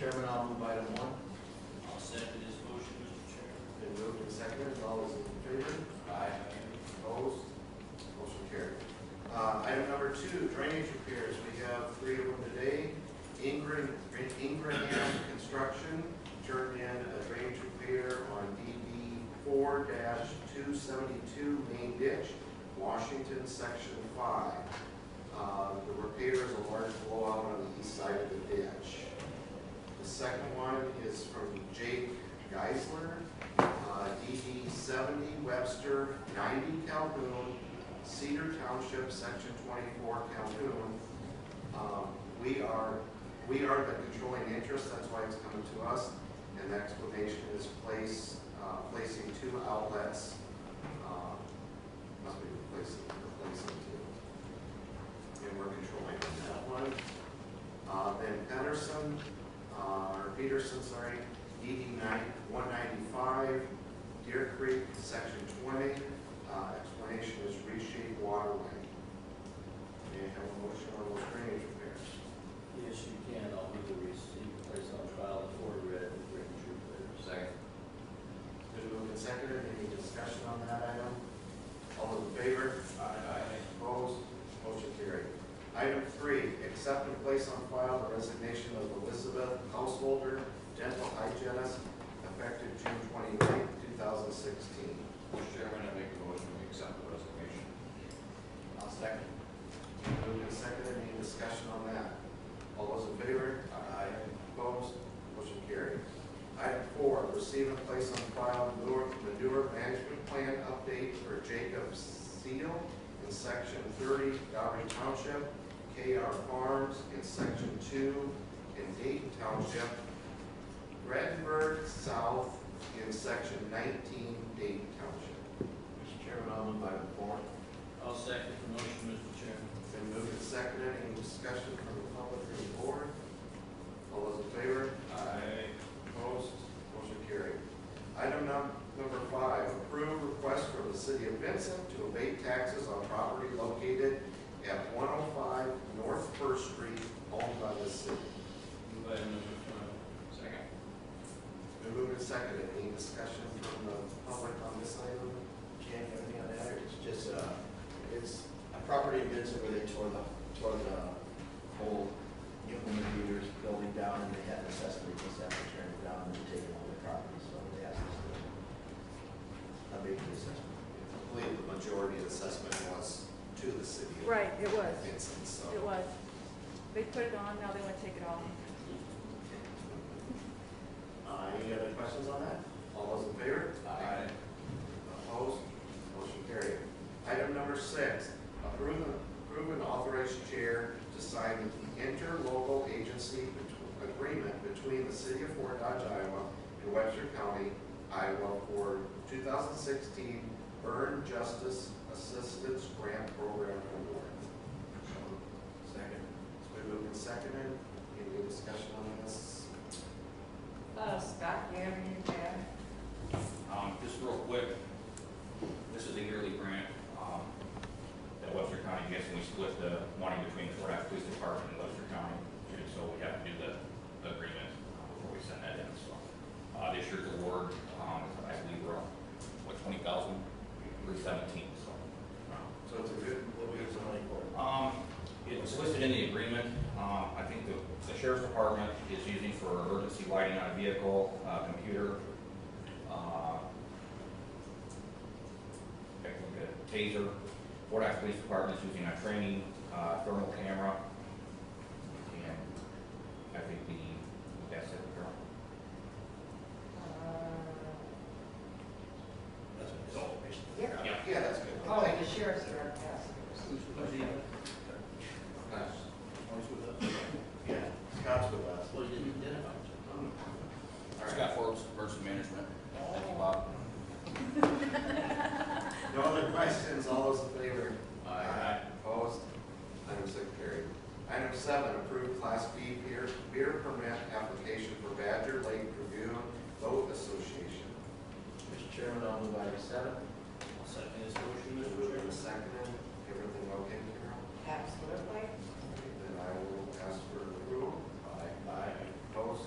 Chairman, I'll move item 1. I'll second this motion, Mr. Chairman. Been moved and seconded. All those in favor? Aye. Opposed? Motion carried. Item number 2, drainage repairs. We have 3 of them today. Ingraham Construction turned in a drainage repair on DD 4-272 main ditch, Washington, section 5. The repair is a large blowout on the east side of the ditch. The second one is from Jake Geisler, DD 70 Webster, 90 Calhoun, Cedar Township, section 24 Calhoun. We are the controlling interest, that's why it's coming to us. And the explanation is placing 2 outlets. Must be replacing 2. And we're controlling that one. Then Peterson, DD 195, Deer Creek, section 20. Explanation is reshape waterway. May I have a motion on those drainage repairs? Yes, you can. I'll move the receipt, place on file the Fort Red drainage repairs. Second. Been moved and seconded. Any discussion on that item? All those in favor? Aye. Opposed? Motion carried. Item 3, accept and place on file the resignation of Elizabeth Householder, dental hygienist, effective June 29, 2016. Mr. Chairman, I make a motion to accept the resignation. I'll second. Moved and seconded. Any discussion on that? All those in favor? Aye. Opposed? Motion carried. Item 4, receive and place on file manure management plan update for Jacob Seal in section 30, Downey Township, KR Farms in section 2 in Dayton Township, Reddenburg South in section 19, Dayton Township. Mr. Chairman, I'll move item 4. I'll second the motion, Mr. Chairman. Been moved and seconded. Any discussion from the public or the board? All those in favor? Aye. Opposed? Motion carried. Item number 5, approve request from the city of Vincent to abate taxes on property located at 105 North First Street, owned by the city. Move item number 5. Second. Been moved and seconded. Any discussion from the public on this item? Can't have anything on that, or it's just, it's a property in Vincent where they tore the whole implement meters building down, and they had an assessment, they just have to tear it down and take all the property, so they asked us to abate the assessment. I believe the majority of the assessment was to the city of Right, it was. Vincent, so. It was. They put it on, now they want to take it off. Any other questions on that? All those in favor? Aye. Opposed? Motion carried. Item number 6, approve and authorize chair to sign the interlocal agency agreement between the city of Fort Dodge, Iowa and Webster County, Iowa for 2016 Burn Justice Assistance Grant Program Award. Second. It's been moved and seconded. Any discussion on this? Scott, do you have anything to add? Just real quick, this is a yearly grant that Webster County gets, and we split the money between the Fort Dodge Police Department and Webster County, and so we have to do the agreement before we send that in. So this year's award, I believe we're on, what, 20,317. So it's a good, What we use the money for? It's listed in the agreement. I think the sheriff's department is using for emergency lighting on a vehicle, computer, taser. Fort Dodge Police Department is using a training thermal camera, and I think that's it. That's what it's all based on. Yeah. yeah, that's good. Oh, the sheriff's director, yes. Who's the other? Yeah, Scott's with us. Well, you didn't identify him. All right. Scott Forbes, Emergency Management. Thank you, Bob. No other questions? All those in favor? Aye. Opposed? Item 6 carried. Item 7, approve Class B beer permit application for Badger Lake Lagoon Boat Association. Mr. Chairman, I'll move item 7. I'll second this motion, Mr. Moved Chairman. and seconded. Everything okay, Carol? Absolutely. Then I will ask for approval. Aye. Opposed?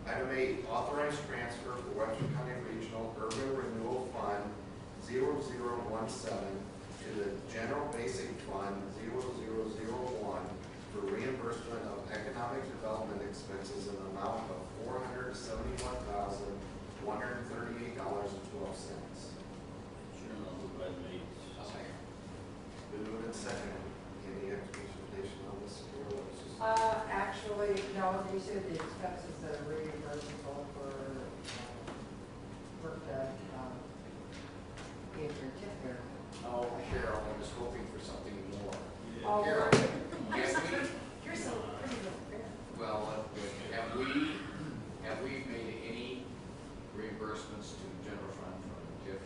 Item 8, authorized transfer for Webster County Regional Urban Renewal Fund 0017 to the General Basic Fund 0001 for reimbursement of economic development expenses in the amount of $471,138.12. Chairman, I'll move item 8. Been moved and seconded. Any explanation on this? Or let's just- Actually, no, these are the expenses that are reimbursable for work done in your tip here. Oh, Cheryl, I was hoping for something more. Oh, Carol, You're have we, you're so pretty good there. well, have we made any reimbursements to the general fund from TIF?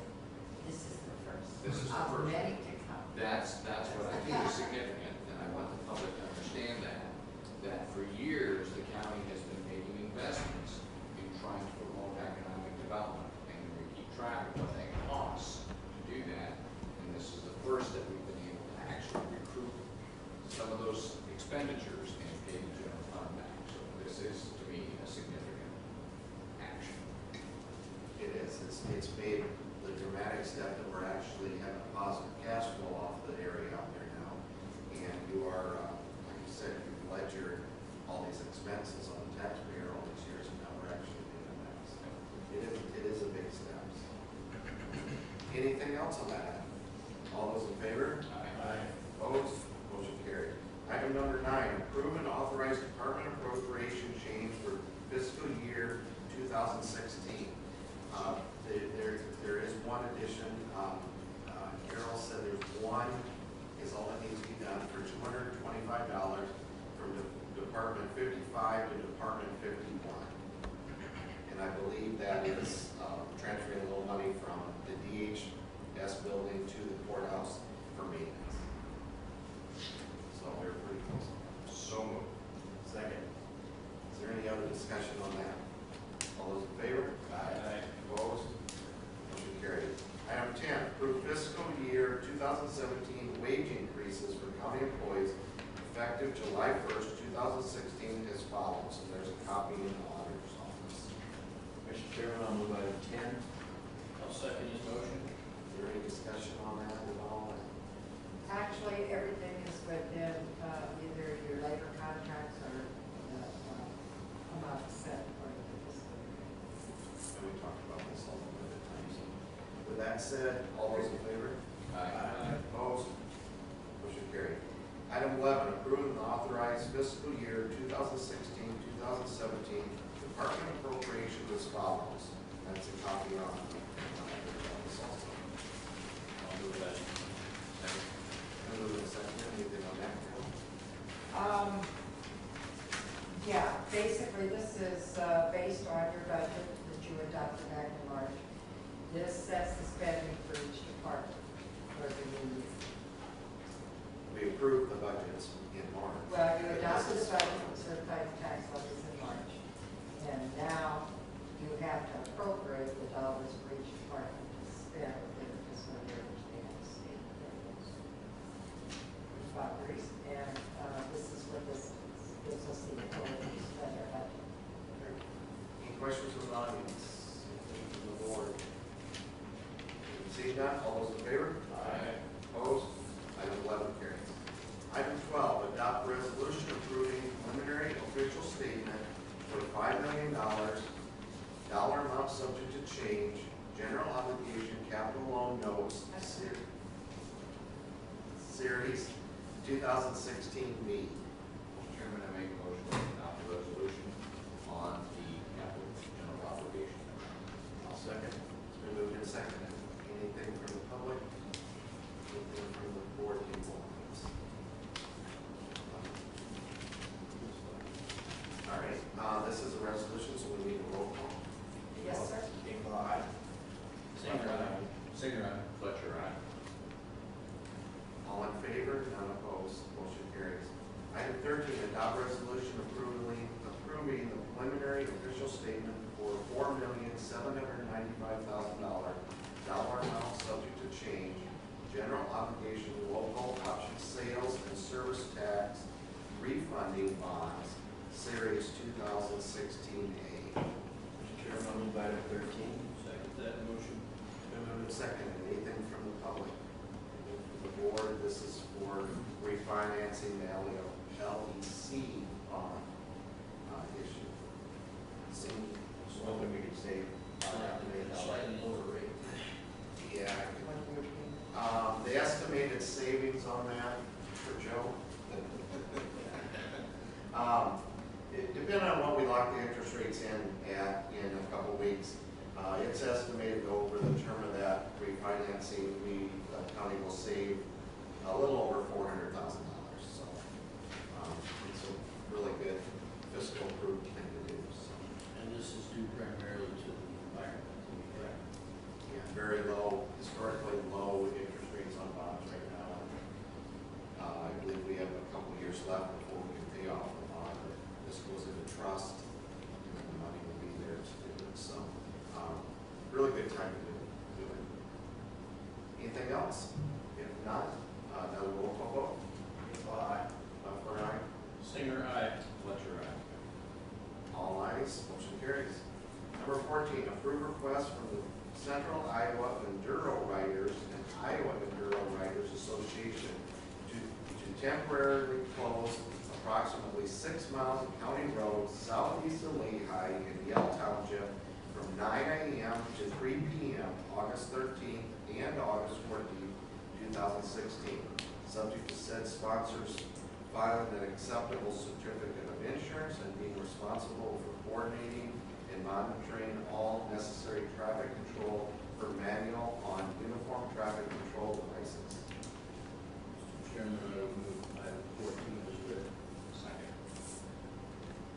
This is the first. This is the Of first. many to come. That's what I think is significant, and I want the public to understand that for years, the county has been making investments in trying to promote economic development, and we keep track of what that costs to do that, and this is the first that we've been able to actually recruit some of those expenditures and pay the general fund back, so this is, to me, a significant action. It is. It's made the dramatic step that we're actually having a positive cash flow off the area out there now. And you are, like you said, you've ledgered all these expenses on the taxpayer all these years, and now we're actually paying them back. So it is a big step. Anything else on that? All those in favor? Aye. Opposed? Motion carried. Item number 9, approve and authorize department appropriation change for fiscal year 2016. There is one addition. Carol said there's one is all that needs to be done for $225 from Department 55 to Department 51. And I believe that is transferring a little money from the DHS building to the courthouse for maintenance. So we're pretty close. So moved. Second. Is there any other discussion on that? All those in favor? Aye. Opposed? Motion carried. Item 10, approve fiscal year 2017 wage increases for county employees effective July 1st, 2016 as follows. And there's a copy in the auditor's office. Mr. Chairman, I'll move item 10. I'll second his motion. Is there any discussion on that at all? Actually, everything is within either your labor contracts or the amount set for the fiscal year. And we talked about this all the other times. With that said, all those in favor? Aye. Opposed? Motion carried. Item 11, approve and authorize fiscal year 2016-2017 department appropriations as follows. That's a copy on this also. I'll move that. Second. Move in second. Anything on that, Carol? Yeah, basically, this is based on your budget that you adopted back in March. This sets the spending for each department for the new year. We approved the budgets in March. Well, you adopted the budget for certified tax levies in March, and now you have to appropriate the dollars for each department to spend within the fiscal year, which they have to state their boundaries. And this is what this gives us the authority to spend our budget. Any questions from the audience? Anything from the board? Seeing none, all those in favor? Aye. Opposed? Item 11 carries. Item 12, adopt resolution approving preliminary official statement for $5 million, dollar amount subject to change, general obligation capital loan notes, series 2016B. Mr. Chairman, I make a motion to adopt the resolution on the capital general obligation. I'll second. It's been moved and seconded. Anything from the public? Anything from the board people? All right, this is a resolution, so we need a roll call. Yes, sir. Engel, aye. Singer, aye. Singer, aye. Fletcher, aye. All in favor, none opposed, motion carries. Item 13, adopt resolution approving the preliminary official statement for $4,795,000, dollar amount subject to change, general obligation local option sales and service tax refunding bonds, series 2016A. Chairman, I'll move item 13. Second that motion. Been moved and seconded. Anything from the public? Anything from the board? This is for refinancing the LEC bond issue. Seeing, So hoping we could save $5 million. Slightly lower rate. yeah, the estimated savings on that for Joe. Depending on what we lock the interest rates in a couple weeks, it's estimated over the term of that refinancing, the county will save a little over $400,000. So, it's a really good fiscal proof thing to do, so. And this is due primarily to the environment, to be correct. Yeah, very low, historically low interest rates on bonds right now. I believe we have a couple years left before we can pay off the bond. This goes into trust, and the money will be there to do it. So, really good time to do it. Anything else? If not, another roll call vote. Aye. Left, aye. Singer, aye. Fletcher, aye. All ayes, motion carries. Number 14, approve request from the Central Iowa Enduro Riders and Iowa Enduro Riders Association to temporarily close approximately 6 miles of county roads southeast of Lehigh in Yell Township from 9 a.m. to 3 p.m. August 13th and August 14th, 2016, subject to said sponsors filing an acceptable certificate of insurance and being responsible for coordinating and monitoring all necessary traffic control for manual on uniform traffic control devices. Mr. Chairman, I would move item 14 as read. Second.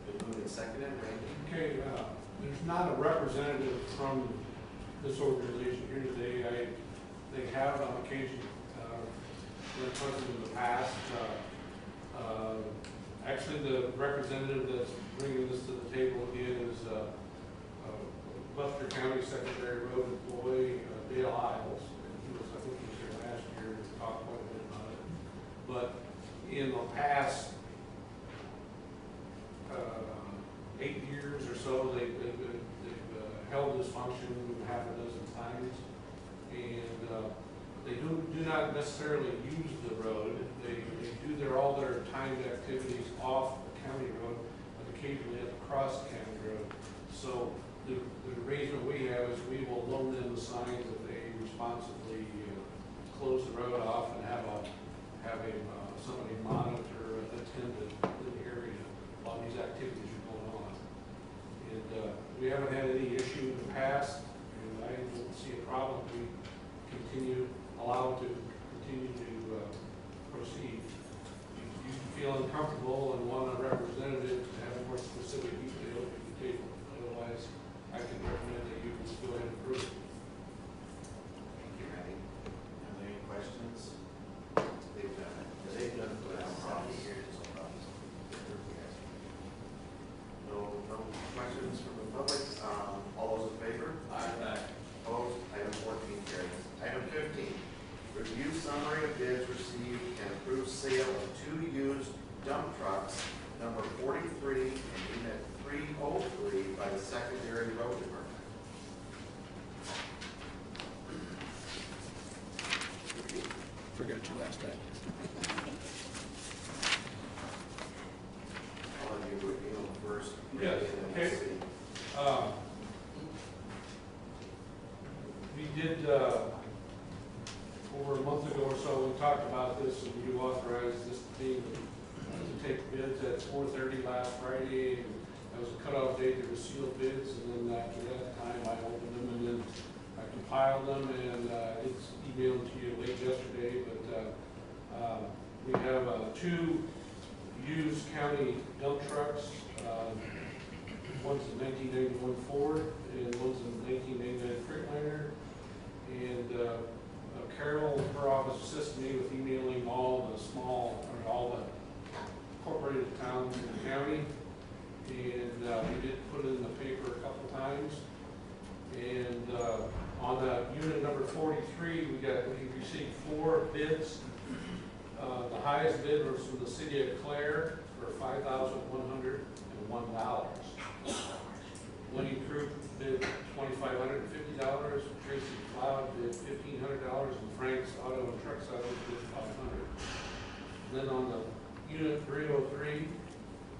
Been moved and seconded. Randy? Okay, there's not a representative from this organization here today. They have on occasion been present in the past. Actually, the representative that's bringing this to the table again is Webster County Secondary Road employee Dale Isles. And he was, I think he was here last year to talk quite a bit about it. But in the past 8 years or so, they've held this function half a dozen times. And they do not necessarily use the road. They do all their timed activities off the county road, but occasionally have to cross the county road. So the arrangement we have is we will loan them the signs that they responsibly close the road off and have somebody monitor and attend in the area while these activities are going on. And we haven't had any issue in the past, and I don't see a problem. We allow to continue to proceed. If you feel uncomfortable and want a representative to have more specific detail, you can table it. Otherwise, I can recommend that you just go ahead and approve it. Thank you, Randy. Are there any questions? They've done it. They've done it for the last 70 years, so probably. No questions from the public. All those in favor? Aye. Opposed? Item 14 carries. Item 15, review summary of bids received and approve sale of 2 used dump trucks, number 43 and unit 303 by the secondary road department. Forgot you last time. I'll let you review them first. Yes, and then we'll okay. see. We did, over a month ago or so, we talked about this, and you authorized this to take bids at 4:30 last Friday. And that was a cutoff date to receive bids, and then after that time, I opened them, and then I compiled them, and it's emailed to you late yesterday, but we have 2 used county dump trucks. One's a 1991 Ford, and one's a 1989 Freightliner. And Carol, her office assisted me with emailing all the incorporated towns in the county. And we did put it in the paper a couple times. And on unit number 43, we received 4 bids. The highest bid was from the city of Clare for $5,101. Winning Group bid $2,550, Tracy Cloud bid $1,500, and Frank's Auto and Truck Sellers bid $500. Then on the Unit 303,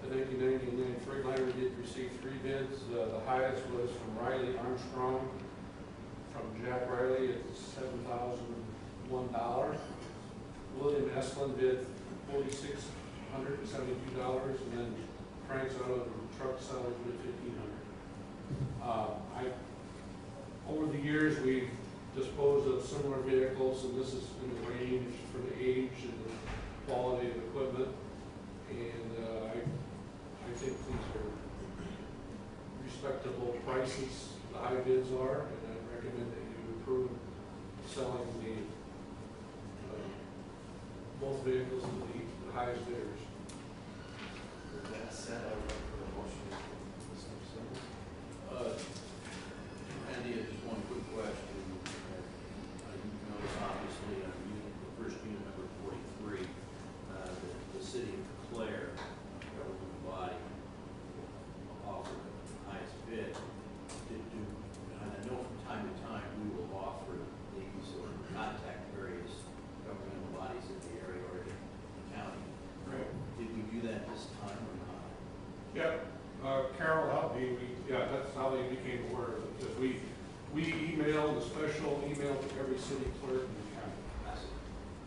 the 1999 Freightliner did receive 3 bids. The highest was from Riley Armstrong, from Jack Riley at $7,001. William Estlin bid $4,672, and then Frank's Auto and Truck Sellers bid $1,500. Over the years, we've disposed of similar vehicles, and this is in the range for the age and the quality of equipment. And I think these are respectable prices, the high bids are, and I recommend that you approve selling both vehicles to the highest bidders. With that said, I would like for a motion. Mr. Simmons? Andy, just one quick question. You notice obviously on the first unit number 43, the city of Clare, government body, offered the highest bid. And I know from time to time we will offer these or contact various governmental bodies in the area or in the county. Right. Did we do that this time or not? Yeah, Carol helped me, that's how they became aware of it, because we emailed a special email to every city clerk in the county.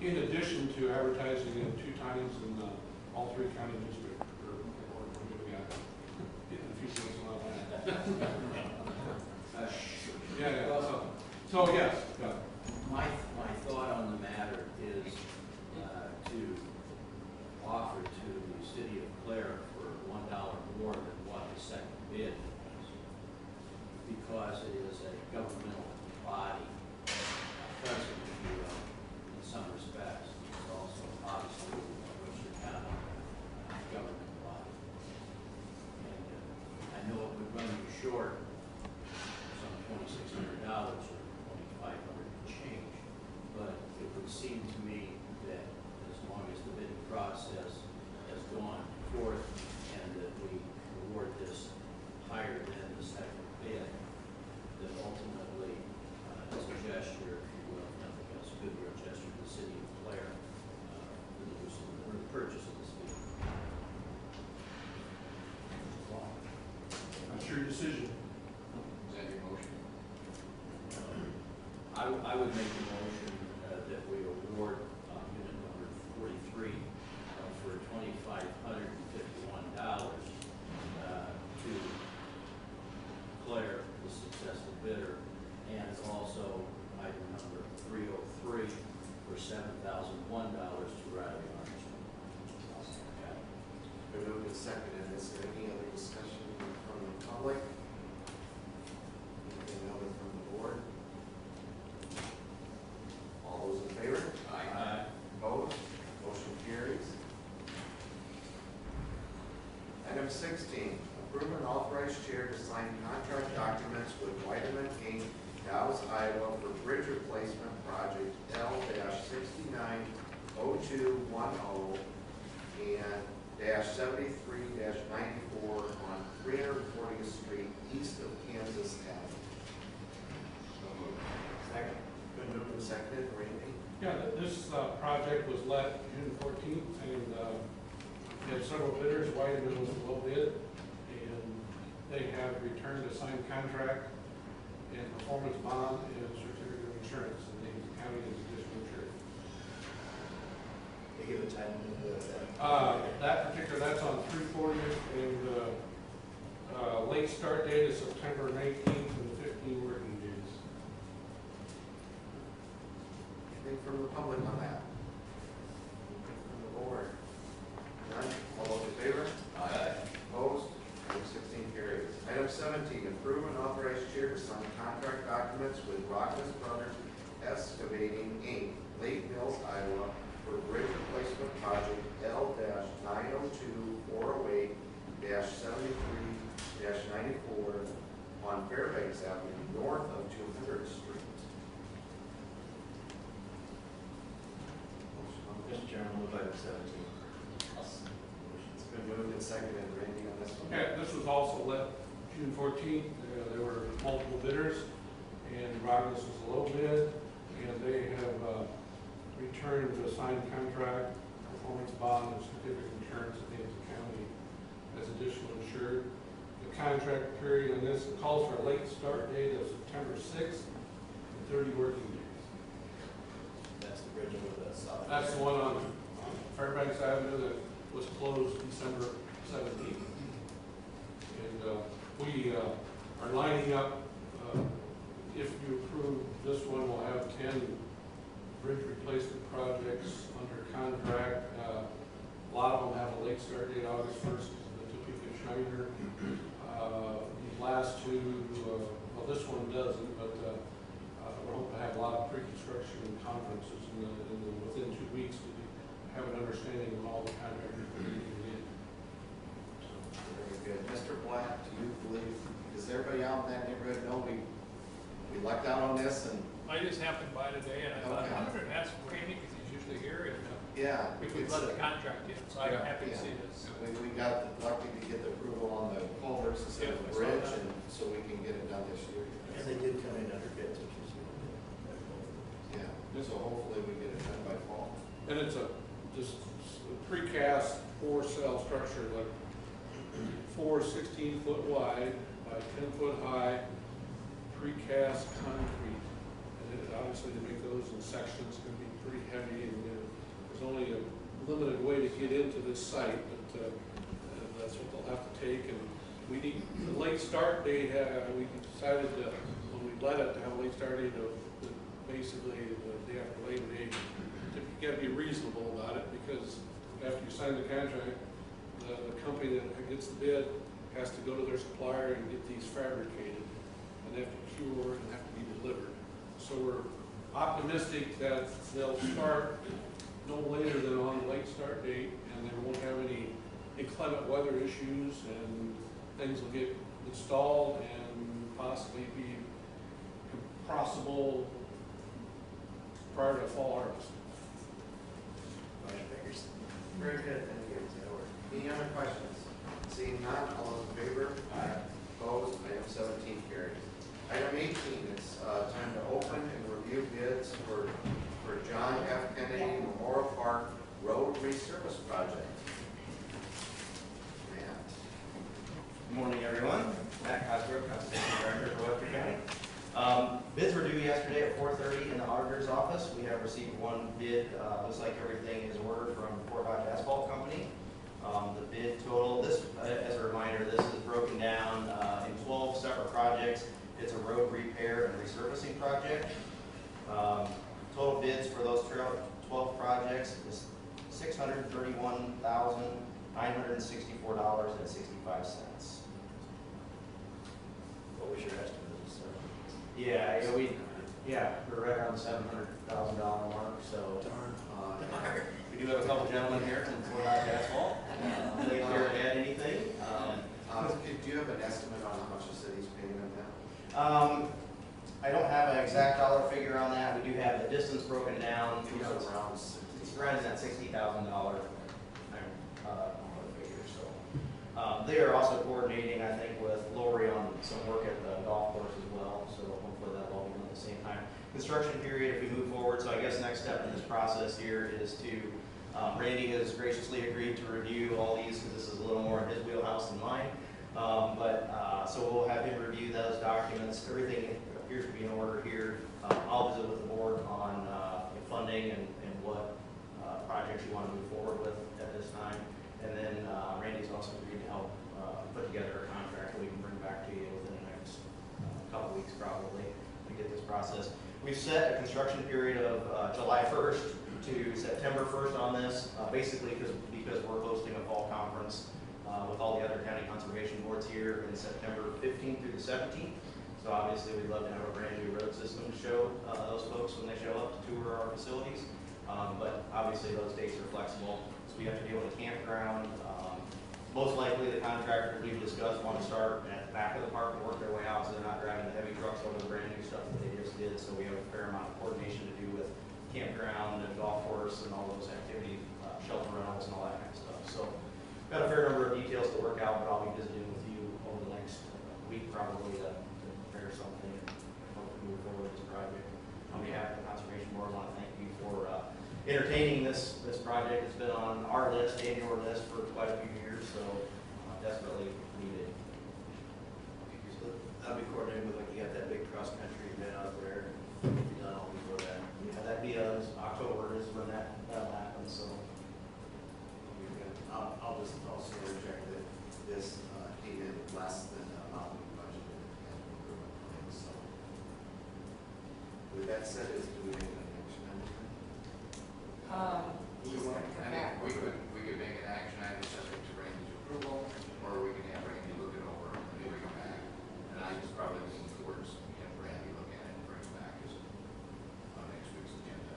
In addition to advertising it 2 times in all 3 county districts, or we got getting a few things on that. Yeah, so yes, yeah. My thought on the matter is to offer to the city of Clare for $1 more than what the second bid was, because it is a governmental body, present, if you will, in some respects. It's also obviously a Webster County government body. And I know it would run you short some $2,600 or $2,500 change, but it would seem to me that as long as the bidding process has gone forth and that we award this higher than the second bid, that ultimately it's a gesture, if you will, if nothing else, a goodwill gesture to the city of Clare for the use of the purchase of this vehicle. That's your decision. Is that your motion? I would make a motion that we award unit number 43 for $2,551 to Claire, the successful bidder, and also item number 303 for $7,001 to Riley Armstrong. Been moved and seconded. Is there any other discussion from the public? Anything other from the board? All those in favor? Aye. Opposed? Motion carries. Item 16, approve and authorize chair to sign contract documents with Whiteman Inc., Dallas, Iowa for bridge replacement project L-690210 and -73-94 on 340th Street east of Kansas Avenue. Second. Been moved and seconded. Randy? Yeah, this project was let June 14th, and we had several bidders. Whiteman was a low bid, and they have returned a signed contract and performance bond and certificate of insurance, and the county is additional insured. They give a time to That's on 340th, and late start date is September 19th and 15 working days. Anything from the public on that? Anything from the board? None? All those in favor? Aye. Opposed? Item 16 carries. Item 17, approve and authorize chair to sign contract documents with Rockland Brothers Excavating, Inc., Lake Mills, Iowa, for bridge replacement project L-902408-73-94 on Fairbanks Avenue, north of 200th Street. Mr. Chairman, move item 17. It's been moved and seconded. Randy on this one? Okay, this was also let June 14th. There were multiple bidders, and Rogers was a low bid, and they have returned a signed contract, performance bond, and certificate of insurance at Hampton County as additional insured. The contract period on this calls for a late start date of September 6th and 30 working days. That's the bridge over the south. That's the one on Fairbanks Avenue that was closed December 17th. And we are lining up, if you approve this one, we'll have 10 bridge replacement projects under contract. A lot of them have a late start date, August 1st, the Topeka Shiner. These last two, well, this one doesn't, but we're hoping to have a lot of pre-construction conferences within 2 weeks to have an understanding of all the contractors we're going to get in. Very good. Mr. Black, do you believe, does everybody out in that neighborhood know we lucked out on this and? I just happened by today and I thought, Okay. I'm gonna ask Randy because he's usually here and Yeah. we could let the contract in, so I'm happy to see this. We got lucky to get the approval on the culverts instead of the Yeah, I saw bridge, that. and so we can get it done this year. And they did come in under bids, which is good. Yeah, so hopefully we get it done by fall. And it's just a precast 4-cell structure, like 4 16-foot wide by 10-foot high, precast concrete. And obviously to make those in sections can be pretty heavy, and there's only a limited way to get into this site, but that's what they'll have to take. And we need the late start date. We decided when we let it to have a late start date of basically the day after Labor Day. You got to be reasonable about it, because after you sign the contract, the company that gets the bid has to go to their supplier and get these fabricated, and they have to cure and have to be delivered. So we're optimistic that they'll start no later than on the late start date, and they won't have any inclement weather issues, and things will get installed and possibly be crossable prior to fall harvest. Very good, thank you. Any other questions? Seeing none, all those in favor? Aye. Opposed? Item 17 carries. Item 18, it's time to open and review bids for John F. Kennedy Memorial Park Road Resurface Project. Matt. Good morning, everyone. Matt Cosgrove, Conservation Director for Webster County. Bids were due yesterday at 4:30 in the auditor's office. We have received one bid. Looks like everything is ordered from Fort Dodge Asphalt Company. The bid total, this, as a reminder, this is broken down in 12 separate projects. It's a road repair and resurfacing project. Total bids for those 12 projects is $631,964.65. What was your estimate of this? We're right around the $700,000 mark, so. Darn. We do have a couple gentlemen here from Fort Dodge Asphalt. They care to add anything. Do you have an estimate on how much the city's paying them now? I don't have an exact dollar figure on that. We do have the distance broken down. It was around It's around that $60,000 figure. So they are also coordinating, I think, with Lori on some work at the golf course as well. So hopefully that will all be done at the same time. Construction period, if we move forward. So I guess next step in this process here is to Randy has graciously agreed to review all these because this is a little more in his wheelhouse than mine. So we'll have him review those documents. Everything appears to be in order here. I'll visit with the board on funding and what projects you want to move forward with at this time. And then Randy's also agreed to help put together a contract that we can bring back to you within the next couple weeks probably to get this process. We've set a construction period of July 1st to September 1st on this, basically because we're hosting a fall conference with all the other county conservation boards here in September 15th through the 17th. So obviously we'd love to have a brand new road system to show those folks when they show up to tour our facilities. But obviously those dates are flexible, so we have to deal with the campground. Most likely the contractors we've discussed want to start at the back of the park and work their way out so they're not driving the heavy trucks over the brand new stuff that they just did. So we have a fair amount of coordination to do with campground and golf course and all those activities, shelter rentals and all that kind of stuff. So got a fair number of details to work out, but I'll be visiting with you over the next week probably to prepare something and hopefully move forward with this project. On behalf of the Conservation Board, I want to thank you for entertaining this project. It's been on our list and your list for quite a few years, so desperately needed. So that'll be coordinated with, like, you got that big cross-country event out there, it'll be done all before that. Yeah, that'd be October is when that'll happen, so. I'll just also interject that this came in less than the amount we budgeted and improvement plans, so. With that said, do we make an action on it? He's gonna I come think back. we could make an action item subject to Randy's approval, or we can have Randy look it over and then we come back. And I just probably lean towards have Randy look at it and bring it back as on next week's agenda.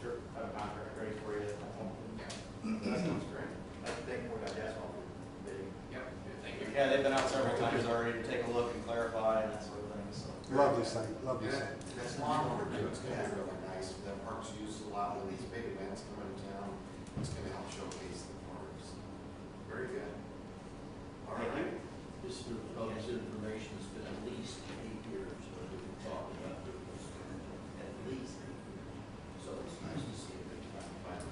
Sure. Have a contract ready for you. Yeah. That sounds great. I think we're gonna ask all for bidding. Yep, thank you. Yeah, they've been out several times already to take a look and clarify and that sort of thing, so. Lovely site, lovely Yeah, site. that's long overdue, it's gonna be really nice, the park's used a lot of these big events coming to town, it's gonna help showcase the parks. Very good. All Thank right. Just for public information, it's been at least 8 years that we've talked about doing this. At least 8 years. So it's nice to see it finally.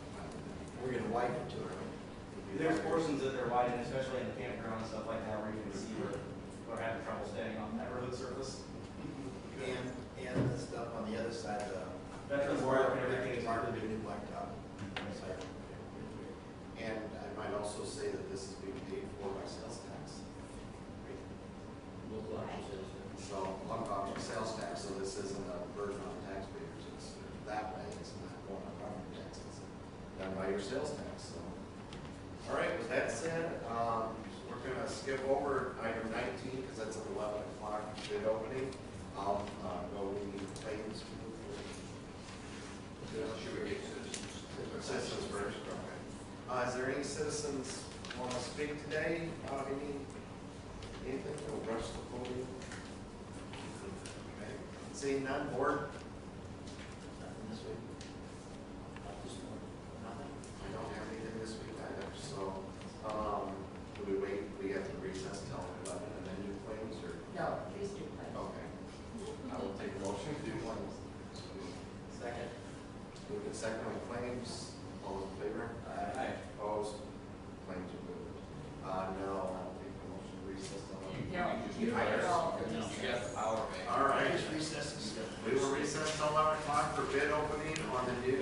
We're gonna widen it to it, right? There's portions that they're widening, especially in the campground and stuff like that, where you can see where we're having trouble standing on that road surface. And the stuff on the other side, Veterans Park and everything is Park, included. new blacktop. Site. And I might also say that this is being paid for by sales tax. Local option sales tax. So, local sales tax, so this isn't a burden on taxpayers, it's that way, it's not going on property taxes, done by your sales tax, so. All right, with that said, we're gonna skip over item 19, because that's at 11 o'clock bid opening. I'll go with the claims. Should we get citizens? Citizens first, okay. Is there any citizens want to speak today? Anything, no rush the podium? Okay. Seeing none, board? Nothing this week. Nothing. I don't have anything this week either, so, do we wait, we have to recess till 11 and then do claims, or? No, please do claims. Okay. I will take a motion to do claims. Second. Move it second on claims, all those in favor? Aye. Opposed? Claims are moved. No, I'll take the motion to recess till 11. No, just you do have it ours. all. You got the power, man. All right. Recesses. We will recess till 11 o'clock for bid opening on the new